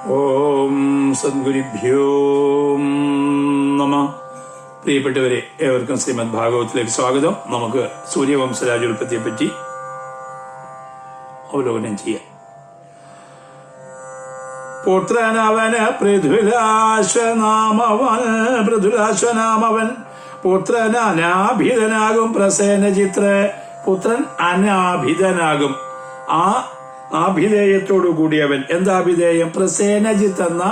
ഓം സദ്ഗുരുഭ്യോ നമ. പ്രിയപ്പെട്ടവരെ, ഏവർക്കും ശ്രീമദ് ഭാഗവത്തിലേക്ക് സ്വാഗതം. നമുക്ക് സൂര്യവംശരാജോൽപ്പത്തിയെപ്പറ്റി അവലോകനം ചെയ്യാം. പുത്രനവന് പൃഥുലാശ്വനാമവൻ പുത്രൻ അനാഭിതനാകും. പ്രസേനചിത്ര പുത്രൻ അനാഭിതനാകും. ആ ആഭിധേയത്തോടു കൂടിയവൻ. എന്താഭിധേയം? പ്രസേനജിത്ത് എന്ന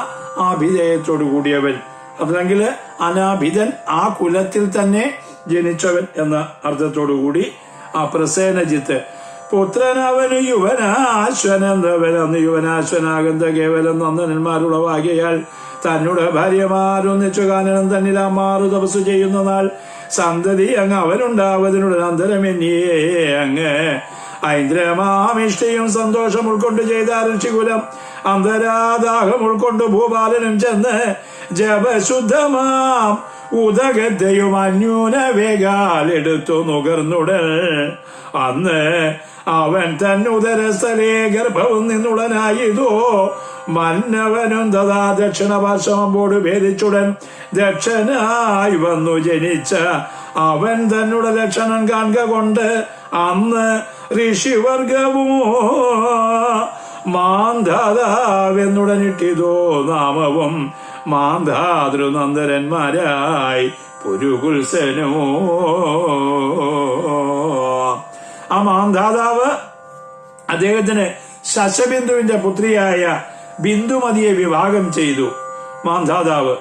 ആഭിധേയത്തോടു കൂടിയവൻ, അല്ലെങ്കിൽ അനാഭിതൻ, ആ കുലത്തിൽ തന്നെ ജനിച്ചവൻ എന്ന അർത്ഥത്തോടു കൂടി ആ പ്രസേനജിത്ത്. പുത്രനവന് യുവനാശ്വനാകന്ത കേവലം നന്ദനന്മാരുളവാകിയാൽ തന്നുടെ ഭാര്യമാരൊന്നിച്ചു കാനനം തന്നിലാമാറു തപസ് ചെയ്യുന്ന നാൾ സന്തതി അങ്ങ് അവനുണ്ടാവതിനുടൻ അന്തരമെന്നിയേ അങ്ങ് ഐന്ദ്രമാമിഷ്ടയും സന്തോഷം ഉൾക്കൊണ്ട് ചെയ്ത ഋഷികുലം അന്തരാദാഹം ഉൾക്കൊണ്ട് ഭൂപാലനും ചെന്ന് ജപശുദ്ധമാം ഉദകത്തെയും അന്യൂന വേഗാലെടുത്തു നുകർന്നുടൻ അന്ന് അവൻ തന്നുദരസ്ഥലേ ഗർഭവും നിന്നുടനായിതോ മന്നവനും തഥാ ദക്ഷിണപാർശ്വമ്പോട് ഭേദിച്ചുടൻ ദക്ഷനായി വന്നു ജനിച്ച അവൻ തന്നുടെ ലക്ഷണം കാണുക കൊണ്ട് അന്ന് ഋഷിവർഗവും മാന്ധാതാവെന്നുടനിട്ടിതോ നാമവും മാന്ധാതൃനന്ദരന്മാരായി പുരുകുൽസനോ. ആ മാന്ധാതാവ് അദ്ദേഹത്തിന് ശശബിന്ദുവിന്റെ പുത്രിയായ ബിന്ദുമതിയെ വിവാഹം ചെയ്തു. മാന്ധാതാവ്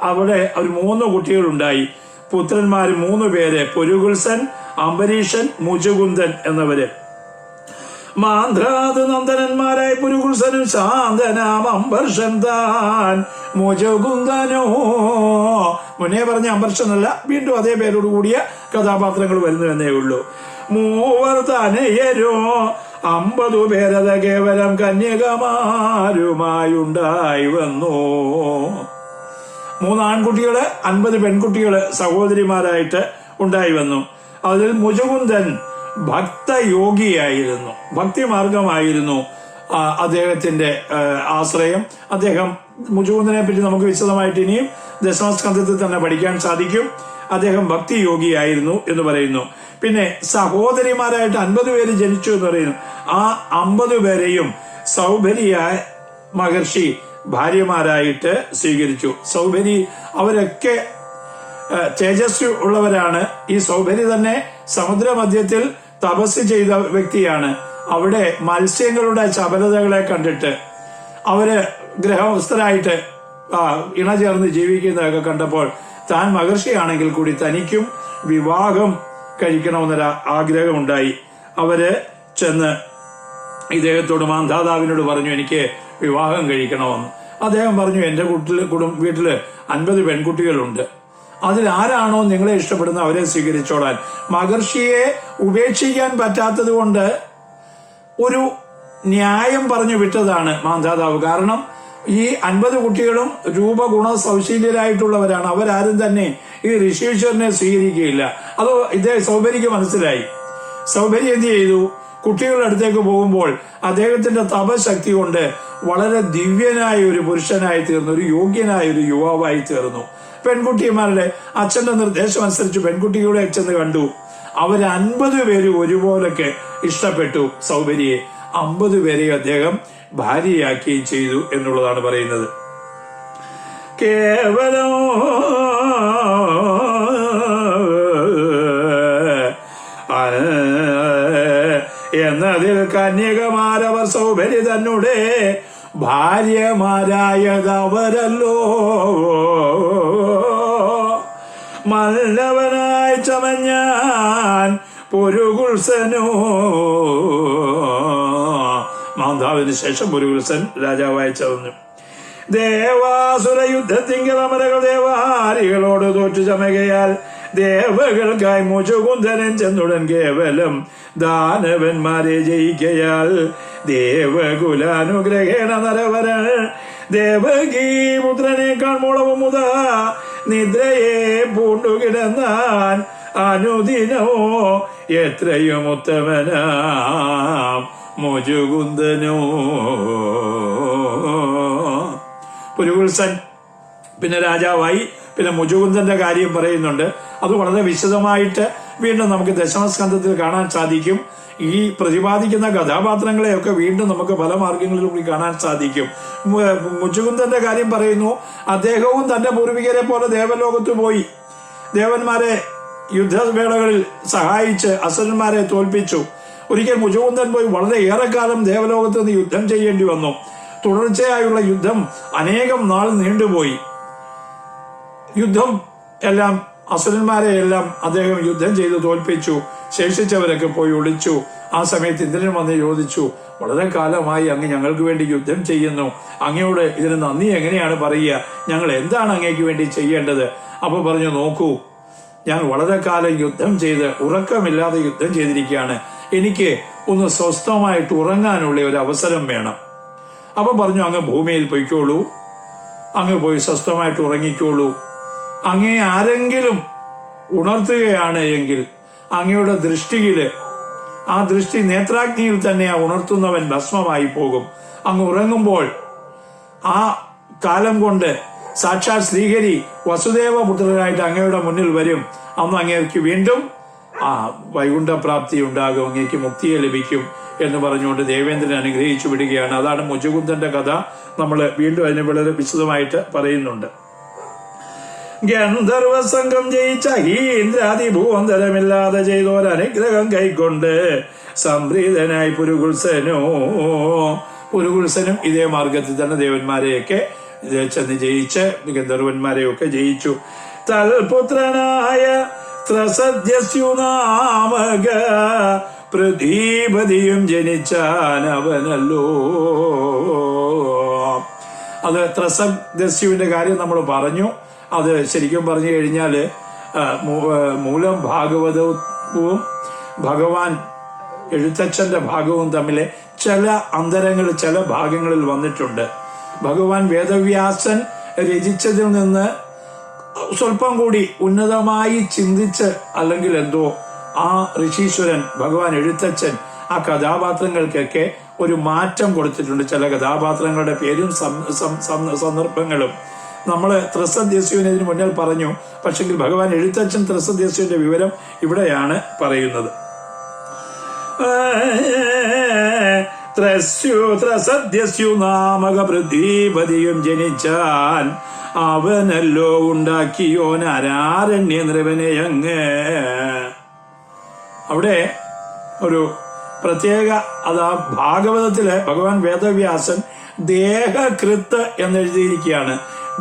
അവിടെ ഒരു 3 കുട്ടികളുണ്ടായി. പുത്രന്മാര് 3 പേര്: പുരുകുൽസൻ, അംബരീഷൻ, മുചുകുന്ദൻ എന്നവര്. മാന്ധാത് നന്ദനന്മാരായ പുരുകുൽസനും ശാന്തനാം അംബർഷൻ താൻ മുചുകുന്ദനോ. മുന്നേ പറഞ്ഞ അംബർഷനല്ല, വീണ്ടും അതേ പേരോട് കൂടിയ കഥാപാത്രങ്ങൾ വരുന്നു എന്നേ ഉള്ളൂ. 3 തനയരോ 50 പേരത കേവലം കന്യകമാരുമായുണ്ടായി വന്നു. 3 ആൺകുട്ടികള്, 50 പെൺകുട്ടികള് സഹോദരിമാരായിട്ട് ഉണ്ടായി വന്നു. അതിൽ മുചുകുന്ദൻ ഭക്തയോഗിയായിരുന്നു, ഭക്തിമാർഗമായിരുന്നു അദ്ദേഹത്തിന്റെ ആശ്രയം. അദ്ദേഹം, മുചുകുന്ദനെ പറ്റി നമുക്ക് വിശദമായിട്ട് ഇനിയും ദശമസ്കന്ധത്തിൽ തന്നെ പഠിക്കാൻ സാധിക്കും. അദ്ദേഹം ഭക്തിയോഗിയായിരുന്നു എന്ന് പറയുന്നു. പിന്നെ സഹോദരിമാരായിട്ട് 50 പേര് ജനിച്ചു എന്ന് പറയുന്നു. ആ 50 പേരെയും സൗഭരിയായ മഹർഷി ഭാര്യമാരായിട്ട് സ്വീകരിച്ചു. സൗഭരി അവരൊക്കെ തേജസ്വി ഉള്ളവരാണ്. ഈ സൗഭരി തന്നെ സമുദ്രമധ്യത്തിൽ തപസ് ചെയ്ത വ്യക്തിയാണ്. അവിടെ മത്സ്യങ്ങളുടെ ചപലതകളെ കണ്ടിട്ട് അവര് ഗ്രഹസ്ഥരായിട്ട് ഇണചേർന്ന് ജീവിക്കുന്നതൊക്കെ കണ്ടപ്പോൾ താൻ മഹർഷിയാണെങ്കിൽ കൂടി തനിക്കും വിവാഹം കഴിക്കണമെന്നൊരു ആഗ്രഹമുണ്ടായി. അവര് ചെന്ന് ഇദ്ദേഹത്തോട്, മാന്ധാതാവിനോട് പറഞ്ഞു, എനിക്ക് വിവാഹം കഴിക്കണമെന്ന്. അദ്ദേഹം പറഞ്ഞു, എന്റെ വീട്ടില് 50 പെൺകുട്ടികളുണ്ട്, അതിലാരാണോ നിങ്ങളെ ഇഷ്ടപ്പെടുന്ന അവരെ സ്വീകരിച്ചോളാൻ. മഹർഷിയെ ഉപേക്ഷിക്കാൻ പറ്റാത്തത് കൊണ്ട് ഒരു ന്യായം പറഞ്ഞു വിട്ടതാണ് മാന്ധാതാവ്. കാരണം ഈ 50 കുട്ടികളും രൂപഗുണ സൗശീല്യരായിട്ടുള്ളവരാണ്. അവരാരും തന്നെ ഈ ഋഷീശ്വരനെ സ്വീകരിക്കുകയില്ല. അത് ഇദ്ദേഹം സൗഭരിക്ക് മനസ്സിലായി. സൗഭരി എന്ത് ചെയ്തു? കുട്ടികളുടെ അടുത്തേക്ക് പോകുമ്പോൾ അദ്ദേഹത്തിന്റെ തപശക്തി കൊണ്ട് വളരെ ദിവ്യനായ ഒരു പുരുഷനായി തീർന്നു, ഒരു യോഗ്യനായ ഒരു യുവാവായി തീർന്നു. പെൺകുട്ടിമാരുടെ അച്ഛന്റെ നിർദ്ദേശം അനുസരിച്ച് പെൺകുട്ടികളെ ചെന്ന് കണ്ടു. അവർ 50 പേര് ഒരുപോലൊക്കെ ഇഷ്ടപ്പെട്ടു സൗഭരിയെ. 50 പേരെ അദ്ദേഹം ഭാര്യയാക്കുകയും ചെയ്തു എന്നുള്ളതാണ് പറയുന്നത്. കേവലം എന്നതിൽ കന്യകമാരവർ സൗഭരി തന്നെ ഭാര്യമാരായതവരല്ലോ. മല്ലവനായി ചമഞ്ഞാൻ പുരുകുൽസനോ. മാന്ധാവിന് ശേഷം പുരുകുൽസൻ രാജാവായി ചമഞ്ഞു. ദേവാസുര യുദ്ധത്തിങ്കൽ അമരകൾ ദേവാരികളോട് തോറ്റു ചമകയാൽ ദേവകൾക്കായി മുചുകുന്ദനൻ ചെന്നുടൻ കേവലം ദാനവന്മാരെ ജയിക്കയാൽ ദേവകുലാനുഗ്രഹേണ നരവര ദേവകീ പുത്രനേക്കാൾ മുളവും മുത നിദ്രയെ പൂണ്ടുകിടന്നാൻ അനുദിനോ എത്രയും ഉത്തമനാം മുചുകുന്ദനോ. പുരുകുൽസൻ പിന്നെ രാജാവായി. പിന്നെ മുചുകുന്ദന്റെ കാര്യം പറയുന്നുണ്ട്. അത് വളരെ വിശദമായിട്ട് വീണ്ടും നമുക്ക് ദശമസ്കന്ധത്തിൽ കാണാൻ സാധിക്കും. ഈ പ്രതിപാദിക്കുന്ന കഥാപാത്രങ്ങളെയൊക്കെ വീണ്ടും നമുക്ക് പല മാർഗങ്ങളിലൂടെ കാണാൻ സാധിക്കും. മുചുകുന്ദന്റെ കാര്യം പറയുന്നു. അദ്ദേഹവും തന്റെ പൂർവികരെ പോലെ ദേവലോകത്ത് പോയി ദേവന്മാരെ യുദ്ധവേളകളിൽ സഹായിച്ച് അസുരന്മാരെ തോൽപ്പിച്ചു. ഒരിക്കൽ മുചുകുന്ദൻ പോയി വളരെ ഏറെക്കാലം ദേവലോകത്ത് നിന്ന് യുദ്ധം ചെയ്യേണ്ടി വന്നു. തുടർച്ചയായുള്ള യുദ്ധം അനേകം നാൾ നീണ്ടുപോയി. യുദ്ധം എല്ലാം അസുരന്മാരെ എല്ലാം അദ്ദേഹം യുദ്ധം ചെയ്ത് തോൽപ്പിച്ചു. ശേഷിച്ചവരൊക്കെ പോയി ഒളിച്ചു. ആ സമയത്ത് ഇന്ദ്രൻ വന്ന് ചോദിച്ചു, വളരെ കാലമായി അങ്ങ് ഞങ്ങൾക്ക് വേണ്ടി യുദ്ധം ചെയ്യുന്നു, അങ്ങയോട് ഇതിന് നന്ദി എങ്ങനെയാണ് പറയുക? ഞങ്ങൾ എന്താണ് അങ്ങേക്ക് വേണ്ടി ചെയ്യേണ്ടത്? അപ്പൊ പറഞ്ഞു, നോക്കൂ, ഞാൻ വളരെ കാലം യുദ്ധം ചെയ്ത് ഉറക്കമില്ലാതെ യുദ്ധം ചെയ്തിരിക്കുകയാണ്. എനിക്ക് ഒന്ന് സ്വസ്ഥമായിട്ട് ഉറങ്ങാനുള്ള ഒരു അവസരം വേണം. അപ്പൊ പറഞ്ഞു, അങ്ങ് ഭൂമിയിൽ പൊയ്ക്കോളൂ, അങ്ങ് പോയി സ്വസ്ഥമായിട്ട് ഉറങ്ങിക്കോളൂ. അങ്ങേ ആരെങ്കിലും ഉണർത്തുകയാണ് എങ്കിൽ അങ്ങയുടെ ദൃഷ്ടിയില് ആ ദൃഷ്ടി നേത്രാഗ്നിയിൽ തന്നെ ഉണർത്തുന്നവൻ ഭസ്മമായി പോകും. അങ്ങ് ഉറങ്ങുമ്പോൾ ആ കാലം കൊണ്ട് സാക്ഷാത് ശ്രീഹരി വസുദേവപുത്രനായിട്ട് അങ്ങയുടെ മുന്നിൽ വരും. അന്ന് അങ്ങേക്ക് വീണ്ടും ആ വൈകുണ്ഠപ്രാപ്തി ഉണ്ടാകും, അങ്ങേക്ക് മുക്തിയെ ലഭിക്കും എന്ന് പറഞ്ഞുകൊണ്ട് ദേവേന്ദ്രൻ അനുഗ്രഹിച്ചു വിടുകയാണ്. അതാണ് മുചുകുന്ദന്റെ കഥ. നമ്മൾ വീണ്ടും അതിനെ വളരെ വിശദമായിട്ട് പറയുന്നുണ്ട്. ഗന്ധർവ സംഘം ജയിച്ച ഹീന്ദ്രാതിഭൂവന്തരമില്ലാതെ ചെയ്തോരനുഗ്രഹം കൈക്കൊണ്ട് സംപ്രീതനായി പുരുകുൽസനും ഇതേ മാർഗത്തിൽ തന്നെ ദേവന്മാരെയൊക്കെ ചെന്ന് ജയിച്ച് ഗന്ധർവന്മാരെയൊക്കെ ജയിച്ചു. തൽപുത്രനായ ത്രസദ്യസ്യുനാമക പൃഥ്വീപതിയും ജനിച്ചാനവനല്ലോ. അത് ത്രസദ്യസ്യുവിന്റെ കാര്യം നമ്മൾ പറഞ്ഞു. അത് ശരിക്കും പറഞ്ഞു കഴിഞ്ഞാല് മൂലം ഭാഗവതവും ഭഗവാൻ എഴുത്തച്ഛന്റെ ഭാഗവും തമ്മിലെ ചില അന്തരങ്ങൾ ചില ഭാഗങ്ങളിൽ വന്നിട്ടുണ്ട്. ഭഗവാൻ വേദവ്യാസൻ രചിച്ചതിൽ നിന്ന് സ്വല്പം കൂടി ഉന്നതമായി ചിന്തിച്ച് അല്ലെങ്കിൽ എന്തോ ആ ഋഷീശ്വരൻ ഭഗവാൻ എഴുത്തച്ഛൻ ആ കഥാപാത്രങ്ങൾക്കൊക്കെ ഒരു മാറ്റം കൊടുത്തിട്ടുണ്ട്. ചില കഥാപാത്രങ്ങളുടെ പേരും സന്ദർഭങ്ങളും നമ്മൾ ത്രസദ്യസ്യുവിനെ ഇതിന് മുന്നിൽ പറഞ്ഞു. പക്ഷെങ്കിൽ ഭഗവാൻ എഴുത്തച്ഛൻ ത്രസദ്യസ്യുവിന്റെ വിവരം ഇവിടെയാണ് പറയുന്നത്. ത്രസദ്യസ്യു നാമക പൃഥ്വീപതിയും ജനിച്ചാൻ അവനല്ലോ ഉണ്ടാക്കിയോൻ അരാരണ്യ നൃപനെ അങ്ങ്. അവിടെ ഒരു പ്രത്യേക അതാ ഭാഗവതത്തില് ഭഗവാൻ വേദവ്യാസൻ ദേഹകൃത്ത് എന്നെഴുതിയിരിക്കുകയാണ്.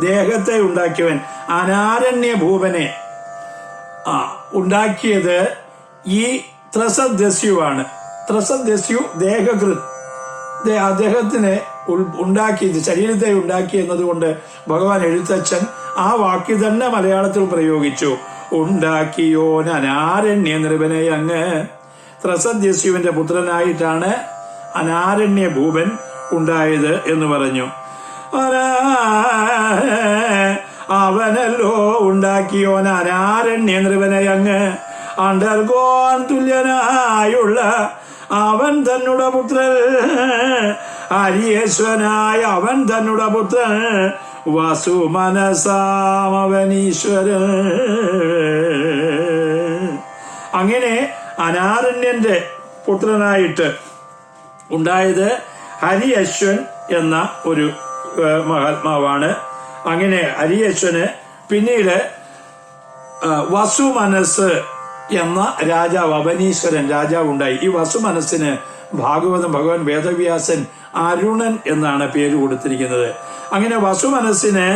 ദേഹത്തെ ഉണ്ടാക്കിയവൻ അനാരണ്യ ഭൂപനെ ഉണ്ടാക്കിയത് ഈ ത്രസദ്യസ്യുവാണ്. ത്രസദ്യസ്യു ദേഹകൃത്, അദ്ദേഹത്തിനെ ഉണ്ടാക്കിയത് ശരീരത്തെ ഉണ്ടാക്കി എന്നതുകൊണ്ട് ഭഗവാൻ എഴുത്തച്ഛൻ ആ വാക്ക് തന്നെ മലയാളത്തിൽ പ്രയോഗിച്ചു. ഉണ്ടാക്കിയോൻ അനാരണ്യ നൃപനെ അങ്ങ്. ത്രസദ്യസ്യുവിന്റെ പുത്രനായിട്ടാണ് അനാരണ്യ ഭൂപൻ ഉണ്ടായത് എന്ന് പറഞ്ഞു. അവനല്ലോ ഉണ്ടാക്കിയോൻ അനാരണ്യ നൃപനെ അങ്ങ്. അണ്ടർഗോൻ തുല്യനായുള്ള അവൻ തന്നുടെ പുത്രൻ ഹരിയേശ്വനായ അവൻ തന്നുടെ പുത്രൻ വസുമനസാമവനീശ്വരൻ. അങ്ങനെ അനാരണ്യന്റെ പുത്രനായിട്ട് ഉണ്ടായത് ഹരിയശ്വൻ എന്ന ഒരു മഹാത്മാവാണ്. അങ്ങനെ ഹരിയശ്വന് പിന്നീട് വസുമനസ് എന്ന രാജാവ് അവനീശ്വരൻ രാജാവ് ഉണ്ടായി. ഈ വസുമനസ്സിന് ഭാഗവതം ഭഗവാൻ വേദവ്യാസൻ അരുണൻ എന്നാണ് പേര് കൊടുത്തിരിക്കുന്നത്. അങ്ങനെ വസുമനസ്സിന്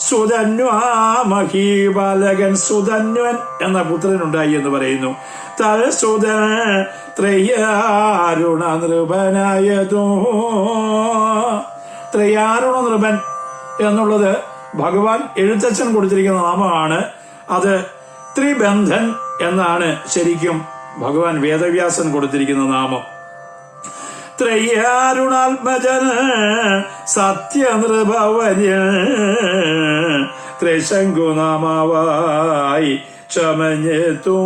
സുധന്വാമഹീബാലകൻ സുധന്വൻ എന്ന പുത്രൻ ഉണ്ടായി എന്ന് പറയുന്നു. തൽസുധൻ ത്രയാരുണ നൃപനായതോ. ത്രയാരുണ നൃപൻ എന്നുള്ളത് ഭഗവാൻ എഴുത്തച്ഛൻ കൊടുത്തിരിക്കുന്ന നാമമാണ്. അത് ത്രിബന്ധൻ എന്നാണ് ശരിക്കും ഭഗവാൻ വേദവ്യാസൻ കൊടുത്തിരിക്കുന്ന നാമം. ത്രയാരുണാത്മജൻ സത്യനൃപവര്യൻ ത്രിശങ്കുനാമാവായി ചമഞ്ഞെത്തൂ.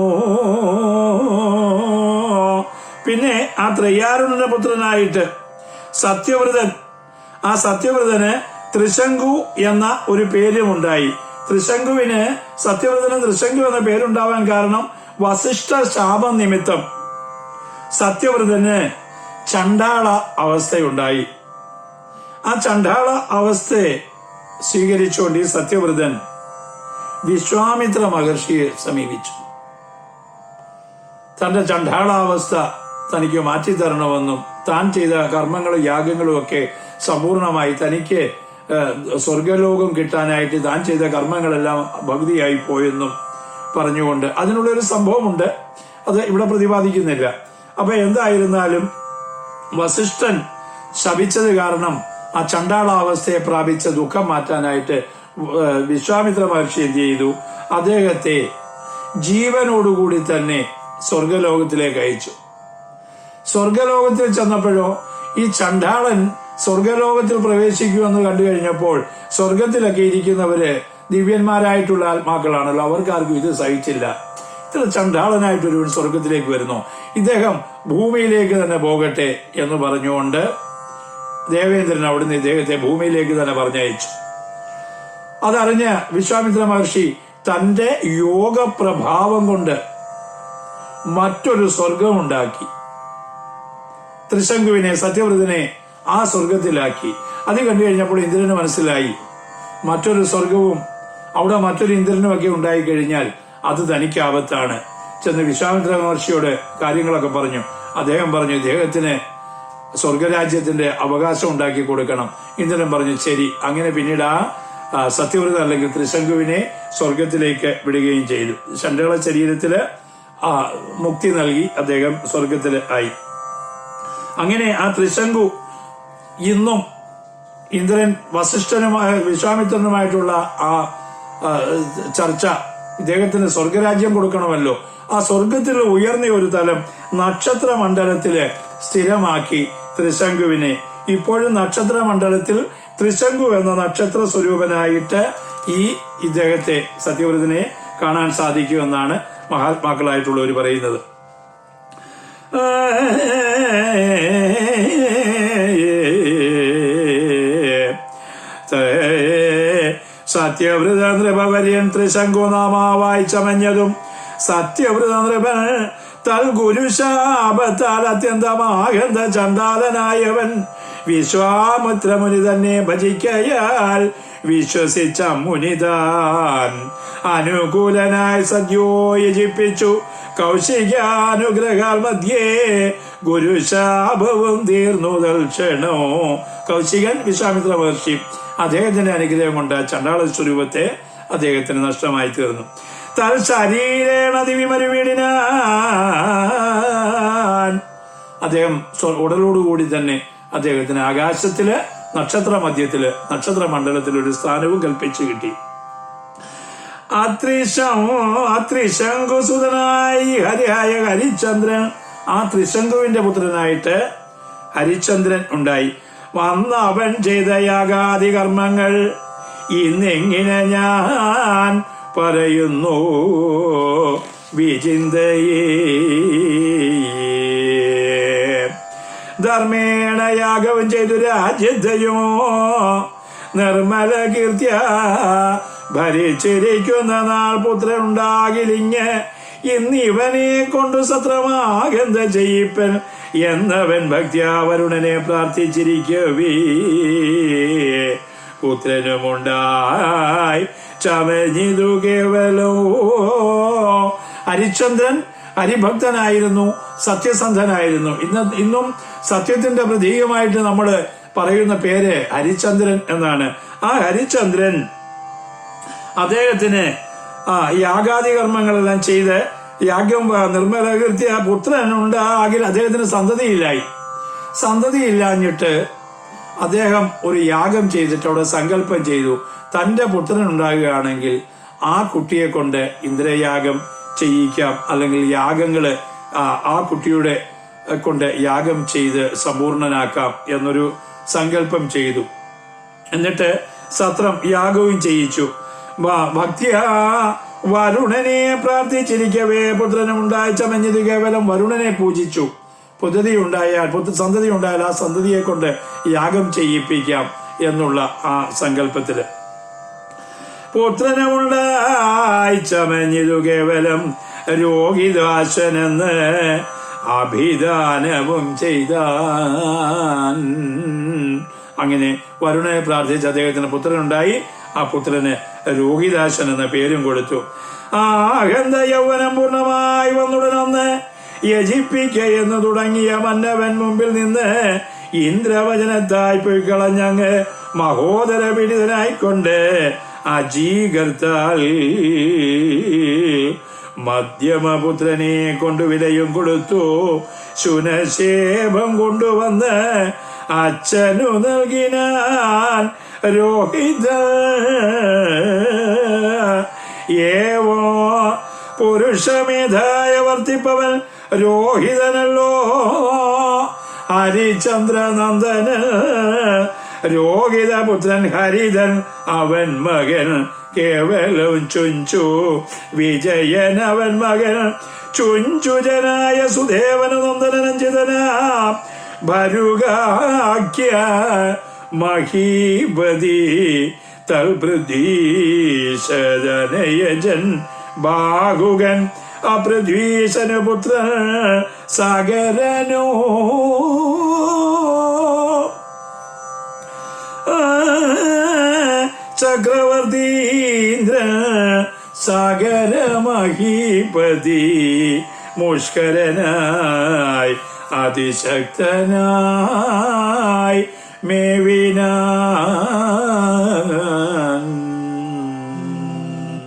പിന്നെ ആ ത്രയാരുണന്റെ പുത്രനായിട്ട് സത്യവ്രതൻ ആ സത്യവ്രതന് ത്രിശങ്കു എന്ന ഒരു പേരുമുണ്ടായി. ത്രിശങ്കുവിന് സത്യവ്രതന് ത്രിശങ്കു എന്ന പേരുണ്ടാവാൻ കാരണം വസിഷ്ഠ ശാപം നിമിത്തം സത്യവ്രതന് ചണ്ടാള അവസ്ഥയുണ്ടായി. ആ ചണ്ടാള അവസ്ഥയെ സ്വീകരിച്ചുകൊണ്ട് ഈ സത്യവ്രതൻ വിശ്വാമിത്ര മഹർഷിയെ സമീപിച്ചു. തന്റെ ചണ്ടാളാവസ്ഥ തനിക്ക് മാറ്റിത്തരണമെന്നും താൻ ചെയ്ത കർമ്മങ്ങളും യാഗങ്ങളും ഒക്കെ സമ്പൂർണമായി തനിക്ക് സ്വർഗലോകം കിട്ടാനായിട്ട് താൻ ചെയ്ത കർമ്മങ്ങളെല്ലാം ഭക്തിയായി പോയെന്നും പറഞ്ഞുകൊണ്ട് അതിനുള്ളൊരു സംഭവമുണ്ട്. അത് ഇവിടെ പ്രതിപാദിക്കുന്നില്ല. അപ്പൊ എന്തായിരുന്നാലും വസിഷ്ഠൻ ശപിച്ചത് കാരണം ആ ചണ്ടാളാവസ്ഥയെ പ്രാപിച്ച ദുഃഖം മാറ്റാനായിട്ട് വിശ്വാമിത്ര മഹർഷി എന്ത് ചെയ്തു? അദ്ദേഹത്തെ ജീവനോടുകൂടി തന്നെ സ്വർഗലോകത്തിലേക്ക് അയച്ചു. സ്വർഗലോകത്തിൽ ചെന്നപ്പോഴോ ഈ ചണ്ടാളൻ സ്വർഗലോകത്തിൽ പ്രവേശിക്കുമെന്ന് കണ്ടു കഴിഞ്ഞപ്പോൾ സ്വർഗത്തിലൊക്കെ ഇരിക്കുന്നവര് ദിവ്യന്മാരായിട്ടുള്ള ആത്മാക്കളാണല്ലോ, അവർക്കാർക്കും ഇത് സഹിച്ചില്ല. ഇത്ര ചണ്ടാളനായിട്ടൊരുവൻ സ്വർഗത്തിലേക്ക് വരുന്നു, ഇദ്ദേഹം ഭൂമിയിലേക്ക് തന്നെ പോകട്ടെ എന്ന് പറഞ്ഞുകൊണ്ട് ദേവേന്ദ്രൻ അവിടുന്ന് ഇദ്ദേഹത്തെ ഭൂമിയിലേക്ക് തന്നെ പറഞ്ഞയച്ചു. അതറിഞ്ഞ വിശ്വാമിത്ര മഹർഷി തന്റെ യോഗപ്രഭാവം കൊണ്ട് മറ്റൊരു സ്വർഗമുണ്ടാക്കി. ത്രിശങ്കുവിനെ, സത്യവ്രതനെ ആ സ്വർഗത്തിലാക്കി. അത് കണ്ടു കഴിഞ്ഞപ്പോൾ ഇന്ദ്രന് മനസ്സിലായി മറ്റൊരു സ്വർഗവും അവിടെ മറ്റൊരു ഇന്ദ്രനുമൊക്കെ ഉണ്ടായിക്കഴിഞ്ഞാൽ അത് തനിക്ക് ആപത്താണ്. ചെന്ന് വിശ്വാമിത്ര മഹർഷിയോട് കാര്യങ്ങളൊക്കെ പറഞ്ഞു. അദ്ദേഹം പറഞ്ഞു ഇദ്ദേഹത്തിന് സ്വർഗരാജ്യത്തിന്റെ അവകാശം ഉണ്ടാക്കി കൊടുക്കണം. ഇന്ദ്രൻ പറഞ്ഞു ശരി. അങ്ങനെ പിന്നീട് ആ സത്യവ്രത അല്ലെങ്കിൽ ത്രിശങ്കുവിനെ സ്വർഗത്തിലേക്ക് വിടുകയും ചെയ്തു. ചണ്ടാള ശരീരത്തില് മുക്തി നൽകി അദ്ദേഹം സ്വർഗത്തിൽ ആയി. അങ്ങനെ ആ ത്രിശങ്കു ഇന്നും ഇന്ദ്രൻ വസിഷ്ഠനുമായ വിശ്വാമിത്രനുമായിട്ടുള്ള ആ ചർച്ച, ഇദ്ദേഹത്തിന് സ്വർഗരാജ്യം കൊടുക്കണമല്ലോ, ആ സ്വർഗത്തിൽ ഉയർന്ന ഒരു തലം നക്ഷത്ര മണ്ഡലത്തില് സ്ഥിരമാക്കി ത്രിശങ്കുവിനെ. ഇപ്പോഴും നക്ഷത്ര മണ്ഡലത്തിൽ ത്രിശങ്കു എന്ന നക്ഷത്ര സ്വരൂപനായിട്ട് ഈ ഇദ്ദേഹത്തെ സത്യവ്രതനെ കാണാൻ സാധിക്കുമെന്നാണ് മഹാത്മാക്കളായിട്ടുള്ളവർ പറയുന്നത്. സത്യവ്രത നൃപവര്യൻ ത്രിശങ്കു നാമാവായി ചമഞ്ഞതും സത്യവ്രത നൃപൻ തൽഗുരുശാപത്താൽ അത്യന്തമാകന്ത ചണ്ടാലനായവൻ വിശ്വാമിത്രമുനി തന്നെ ഭജിക്കയാൽ വിശ്വസിച്ച മുനിതാൻ അനുകൂലനായി സദ്യോ യജിപ്പിച്ചു കൗശികാനുഗ്രഹാൽ മധ്യേ ഗുരുശാപവും തീർന്നു തൽക്ഷണോ. കൗശികൻ വിശ്വാമിത്ര മഹർഷി, അദ്ദേഹത്തിന്റെ അനുഗ്രഹം കൊണ്ട് ചണ്ടാള സ്വരൂപത്തെ അദ്ദേഹത്തിന് നഷ്ടമായി തീർന്നു. തൽ ശരീരേണ ദിവിമരുവീടിനാൻ, അദ്ദേഹം ഉടലോടുകൂടി തന്നെ അദ്ദേഹത്തിന് ആകാശത്തില് നക്ഷത്ര മധ്യത്തില് നക്ഷത്ര മണ്ഡലത്തിൽ ഒരു സ്ഥാനവും കൽപ്പിച്ചു കിട്ടി. ത്രിശങ്കുസുതനായി ഹരിയായ ഹരിചന്ദ്രൻ, ആ ത്രിശങ്കുവിന്റെ പുത്രനായിട്ട് ഹരിചന്ദ്രൻ ഉണ്ടായി. വന്ന അവൻ ചെയ്ത യാഗാദി കർമ്മങ്ങൾ ഇന്നെങ്ങനെ ഞാൻ പറയുന്നു വിചിന്തയേ. ധർമ്മേണ യാഗവും ചെയ്തു രാജ്യത്തെയോ നിർമ്മല കീർത്തിയ ഭരിച്ചിരിക്കുന്ന നാൾ പുത്രനുണ്ടാകിലിഞ്ഞ് ഇന്നിവനെ കൊണ്ടു സത്രമാകന്ത ചെയ്യിപ്പൻ എന്നവൻ ഭക്തിയാവരുണനെ പ്രാർത്ഥിച്ചിരിക്കവേ പുത്രനുമുണ്ടായി ചമഞ്ഞിതു കേവലോ. ഹരിചന്ദ്രൻ ഹരിഭക്തനായിരുന്നു, സത്യസന്ധനായിരുന്നു. ഇന്നും സത്യത്തിന്റെ പ്രതീകമായിട്ട് നമ്മൾ പറയുന്ന പേര് ഹരിചന്ദ്രൻ എന്നാണ്. ആ ഹരിചന്ദ്രൻ അദ്ദേഹത്തിന് യാഗാദി കർമ്മങ്ങളെല്ലാം ചെയ്ത് യാഗം നിർമ്മലകീർത്തിയ പുത്രനുണ്ടാകിൽ അദ്ദേഹത്തിന് സന്തതിയില്ലാഞ്ഞിട്ട് അദ്ദേഹം ഒരു യാഗം ചെയ്തിട്ട് അവിടെ സങ്കല്പം ചെയ്തു, തന്റെ പുത്രനുണ്ടാകുകയാണെങ്കിൽ ആ കുട്ടിയെ കൊണ്ട് ഇന്ദ്രയാഗം ചെയ്യിക്കാം, അല്ലെങ്കിൽ യാഗങ്ങള് ആ കുട്ടിയുടെ കൊണ്ട് യാഗം ചെയ്ത് സമ്പൂർണനാക്കാം എന്നൊരു സങ്കല്പം ചെയ്തു. എന്നിട്ട് സത്രം യാഗവും ചെയ്യിച്ചു. ഭക്തിയാ വരുണനെ പ്രാർത്ഥിച്ചിരിക്കവേ പുത്രനുണ്ടായി ചമഞ്ഞത് കേവലം വരുണനെ പൂജിച്ചു. സന്തതി ഉണ്ടായാൽ ആ സന്തതിയെ കൊണ്ട് യാഗം ചെയ്യിപ്പിക്കാം എന്നുള്ള ആ സങ്കല്പത്തില് പുത്രനമുണ്ടായി ചമഞ്ഞിതു കേവലം രോഗിദാശനെന്ന് അഭിദാനവും ചെയ്താൻ. അങ്ങനെ വരുണനെ പ്രാർത്ഥിച്ച് അദ്ദേഹത്തിന് പുത്രനുണ്ടായി. ആ പുത്രന് രോഗിദാശൻ എന്ന പേരും കൊടുത്തു. ആഹന്ത യൗവനം പൂർണ്ണമായി വന്നുടനൊന്ന് യജിപ്പിക്ക എന്ന് തുടങ്ങിയ മന്നവൻ മുമ്പിൽ നിന്ന് ഇന്ദ്രവചനത്തായി പോയി കളഞ്ഞങ്ങ് മഹോദര പീഡിതനായിക്കൊണ്ട് അജീകർത്താൽ മധ്യമപുത്രനെ കൊണ്ട് വിലയും കൊടുത്തു. ശുനശേപം കൊണ്ടുവന്ന് അച്ഛനു നൽകിനാൻ രോഹിത. ഏവോ പുരുഷമേധായ വർത്തിപ്പവൻ രോഹിതനല്ലോ ഹരിചന്ദ്രനന്ദന്. രോഹിതപുത്രൻ ഹരിതൻ അവൻ മകൻ കേവലം ചുഞ്ചു വിജയൻ അവൻ മകൻ ചുഞ്ചുജനായ സുദേവന നന്ദനഞ്ചിതന ഭരുഗാഖ്യ മഹീപതി തൽപൃഥ്വീശനയജൻ ബാഹുകൻ അപൃഥ്വീശന് പുത്ര സാഗരനോ. ചക്രവർത്തീന്ദ്ര സാഗര മഹീപതി മുഷ്കരനായി അതിശക്തനായി മേവിനാ.